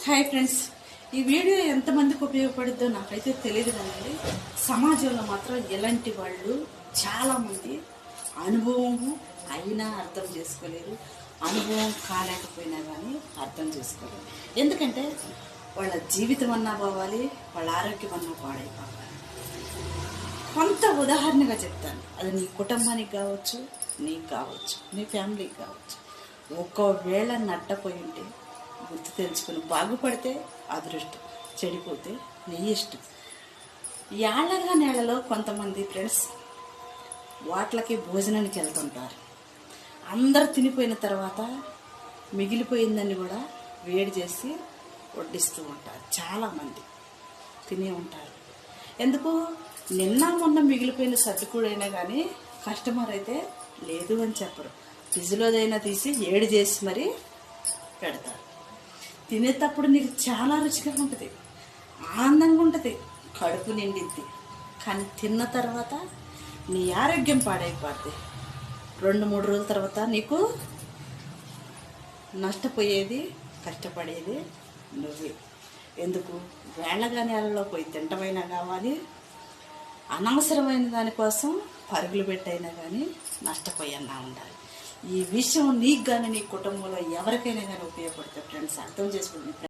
Hi friends, ఈ video ఎంతమందికి ఉపయోగపడుద్దో నాకైతే తెలియదు కానీ సమాజంలో మాత్రం ఎలాంటి వాళ్ళు చాలామంది అనుభవము అయినా అర్థం చేసుకోలేరు, అనుభవం కాలేకపోయినా కానీ అర్థం చేసుకోలేరు. ఎందుకంటే వాళ్ళ జీవితం అన్నా పోవాలి, వాళ్ళ ఆరోగ్యం అన్నా పాడైపోవాలి. కొంత ఉదాహరణగా చెప్తాను. అది నీ కుటుంబానికి కావచ్చు, నీకు కావచ్చు, నీ ఫ్యామిలీకి కావచ్చు. ఒకవేళ నట్టపోయి ఉంటే గుర్తు తెచ్చుకొని బాగుపడితే అదృష్టం, చెడిపోతే నీ ఇష్టం. ఏళ్ళగా నేలలో కొంతమంది ఫ్రెండ్స్ వాట్లకి భోజనానికి వెళ్తుంటారు. అందరు తినిపోయిన తర్వాత మిగిలిపోయిందని కూడా వేడి చేసి వడ్డిస్తూ ఉంటారు. చాలామంది తినే ఉంటారు. ఎందుకు? నిన్న మొన్న మిగిలిపోయిన సర్దుకుడైనా కానీ కస్టమర్ అయితే లేదు అని చెప్పరు. ఫ్రిడ్జ్లోదైనా తీసి వేడి చేసి మరీ పెడతారు. తినేటప్పుడు నీకు చాలా రుచిగా ఉంటుంది, ఆనందంగా ఉంటుంది, కడుపు నిండిద్ది. కానీ తిన్న తర్వాత నీ ఆరోగ్యం పాడైపోద్ది. 2-3 రోజుల తర్వాత నీకు నష్టపోయేది, కష్టపడేది నువ్వే. ఎందుకు? వేళగా నేలలో పోయి తింటమైనా కావాలి, అనవసరమైన దానికోసం పరుగులు పెట్టైనా కానీ నష్టపోయన్నా ఉండాలి. ఈ విషయం నీకు కానీ నీ కుటుంబంలో ఎవరికైనా కానీ ఉపయోగపడుతుంది ఫ్రెండ్స్. అర్థం చేసుకోండి.